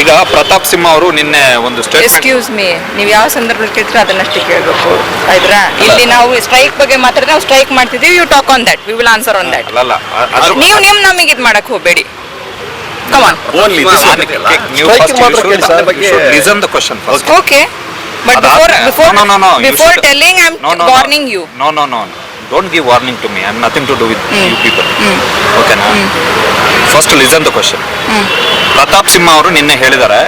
ಈಗ ಪ್ರತಾಪ್ ಸಿಂಹ ಅವರು ನಿನ್ನೆ ಒಂದು ಎಕ್ಸ್ಕ್ಯೂಸ್ ಮೀ, ನೀವು ಯಾವ ಸಂದರ್ಭದಲ್ಲಿ ಕೇಳ್ತೀರಾ ಅದನ್ನಷ್ಟೇ ಕೇಳಬೇಕು ಆಯ್ತಾ. ಇಲ್ಲಿ ನಾವು ಸ್ಟ್ರೈಕ್ ಬಗ್ಗೆ ಮಾತಾಡಿದ್ರೆ ನಾವು ಸ್ಟ್ರೈಕ್ ಮಾಡ್ತಿದ್ದೀವಿ, you talk on that, we will answer on that. ನೀವು ನಮಗೆ ಇದು ಮಾಡಕ್ ಹೋಗಬೇಡಿ. Come on. Listen the question first. Okay, but before telling I am warning you. No. Don't give warning to me. I have nothing to do with you people. Okay na? First listen the question. Pratap Simha ಅವರು ನಿನ್ನೆ ಹೇಳಿದ್ದಾರೆ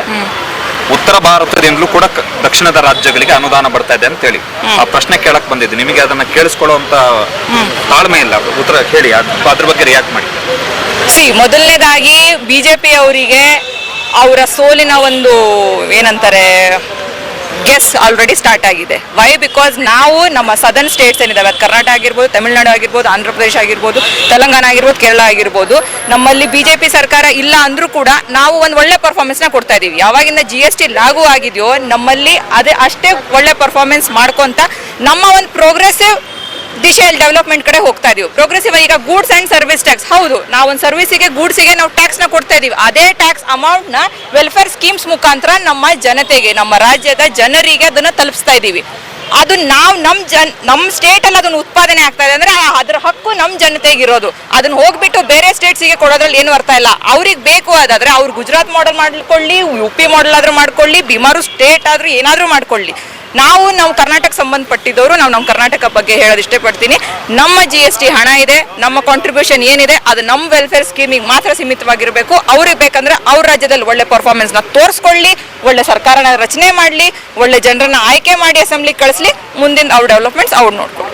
ಉತ್ತರ ಭಾರತದಿಂದಲೂ ಕೂಡ ದಕ್ಷಿಣದ ರಾಜ್ಯಗಳಿಗೆ ಅನುದಾನ ಬರ್ತಾ ಇದೆ ಅಂತ ಹೇಳಿ. ಆ ಪ್ರಶ್ನೆ ಕೇಳಕ್ ಬಂದಿದ್ದು, ನಿಮಗೆ ಅದನ್ನ ಕೇಳಿಸ್ಕೊಳ್ಳುವಂತ ತಾಳ್ಮೆ ಇಲ್ಲ. ಉತ್ತರ ಹೇಳಿ, ಅದ್ರ ಬಗ್ಗೆ ರಿಯಾಕ್ಟ್ ಮಾಡಿ. ಮೊದಲನೇದಾಗಿ ಬಿಜೆಪಿ ಅವರಿಗೆ ಅವರ ಸೋಲಿನ ಒಂದು ಏನಂತಾರೆ ಗೆಸ್ ಆಲ್ರೆಡಿ ಸ್ಟಾರ್ಟ್ ಆಗಿದೆ. ವೈ? ಬಿಕಾಸ್ ನಾವು ನಮ್ಮ ಸದರ್ನ್ ಸ್ಟೇಟ್ಸ್ ಏನಿದಾವೆ, ಅದು ಕರ್ನಾಟಕ ಆಗಿರ್ಬೋದು, ತಮಿಳುನಾಡು ಆಗಿರ್ಬೋದು, ಆಂಧ್ರ ಪ್ರದೇಶ ಆಗಿರ್ಬೋದು, ತೆಲಂಗಾಣ ಆಗಿರ್ಬೋದು, ಕೇರಳ ಆಗಿರ್ಬೋದು, ನಮ್ಮಲ್ಲಿ ಬಿಜೆಪಿ ಸರ್ಕಾರ ಇಲ್ಲ ಅಂದ್ರೂ ಕೂಡ ನಾವು ಒಂದು ಒಳ್ಳೆ ಪರ್ಫಾರ್ಮೆನ್ಸ್ನ ಕೊಡ್ತಾ ಇದೀವಿ. ಯಾವಾಗಿಂದ GST ಲಾಗೂ ಆಗಿದೆಯೋ ನಮ್ಮಲ್ಲಿ ಅದೇ ಅಷ್ಟೇ ಒಳ್ಳೆ ಪರ್ಫಾರ್ಮೆನ್ಸ್ ಮಾಡ್ಕೊಂತ ನಮ್ಮ ಒಂದು ಪ್ರೋಗ್ರೆಸಿವ್ ದಿಶೆಯಲ್ಲಿ ಡೆವಲಪ್ಮೆಂಟ್ ಕಡೆ ಹೋಗ್ತಾ ಇದೀವಿ. ಪ್ರೋಗ್ರೆಸಿವ್ ಈಗ ಗೂಡ್ಸ್ ಅಂಡ್ ಸರ್ವಿಸ್ ಟ್ಯಾಕ್ಸ್, ಹೌದು, ನಾವು ಒಂದು ಸರ್ವಿಸಿಗೆ ಗೂಡ್ಸಿಗೆ ನಾವು ಟ್ಯಾಕ್ಸ್ನ ಕೊಡ್ತಾ ಇದೀವಿ. ಅದೇ ಟ್ಯಾಕ್ಸ್ ಅಮೌಂಟ್ನ ವೆಲ್ಫೇರ್ ಸ್ಕೀಮ್ಸ್ ಮುಖಾಂತರ ನಮ್ಮ ಜನತೆಗೆ, ನಮ್ಮ ರಾಜ್ಯದ ಜನರಿಗೆ ಅದನ್ನು ತಲುಪಿಸ್ತಾ ಇದ್ದೀವಿ. ಅದು ನಾವು ನಮ್ಮ ಸ್ಟೇಟಲ್ಲಿ ಅದನ್ನು ಉತ್ಪಾದನೆ ಆಗ್ತಾ ಇದೆ ಅಂದರೆ ಅದರ ಹಕ್ಕು ನಮ್ಮ ಜನತೆಗಿರೋದು. ಅದನ್ನು ಹೋಗ್ಬಿಟ್ಟು ಬೇರೆ ಸ್ಟೇಟ್ಸಿಗೆ ಕೊಡೋದ್ರಲ್ಲಿ ಏನು ಅರ್ಥ ಇಲ್ಲ. ಅವ್ರಿಗೆ ಬೇಕು ಅದಾದರೆ ಅವ್ರು ಗುಜರಾತ್ ಮಾಡೆಲ್ ಮಾಡ್ಕೊಳ್ಳಿ, UP ಮಾಡೆಲ್ ಆದರೂ ಮಾಡ್ಕೊಳ್ಳಿ, ಬಿಮಾರು ಸ್ಟೇಟ್ ಆದರೂ ಏನಾದರೂ ಮಾಡ್ಕೊಳ್ಳಿ. ನಾವು ಕರ್ನಾಟಕ ಸಂಬಂಧಪಟ್ಟಿದ್ದವರು, ನಮ್ಮ ಕರ್ನಾಟಕ ಬಗ್ಗೆ ಹೇಳೋದು ಇಷ್ಟಪಡ್ತೀನಿ. ನಮ್ಮ GST ಹಣ ಇದೆ, ನಮ್ಮ ಕಾಂಟ್ರಿಬ್ಯೂಷನ್ ಏನಿದೆ ಅದು ನಮ್ಮ ವೆಲ್ಫೇರ್ ಸ್ಕೀಮಿಗೆ ಮಾತ್ರ ಸೀಮಿತವಾಗಿರಬೇಕು. ಅವ್ರಿಗೆ ಬೇಕಂದ್ರೆ ಅವ್ರ ರಾಜ್ಯದಲ್ಲಿ ಒಳ್ಳೆ ಪರ್ಫಾರ್ಮೆನ್ಸ್ನ ತೋರಿಸ್ಕೊಳ್ಳಿ, ಒಳ್ಳೆ ಸರ್ಕಾರನ ರಚನೆ ಮಾಡಲಿ, ಒಳ್ಳೆ ಜನರನ್ನ ಆಯ್ಕೆ ಮಾಡಿ ಅಸೆಂಬ್ಲಿಗೆ ಕಳಿಸ್ಲಿ, ಮುಂದಿನ ಅವ್ರ ಡೆವಲಪ್ಮೆಂಟ್ಸ್ ಅವ್ರು ನೋಡ್ಕೊಳ್ಳಿ.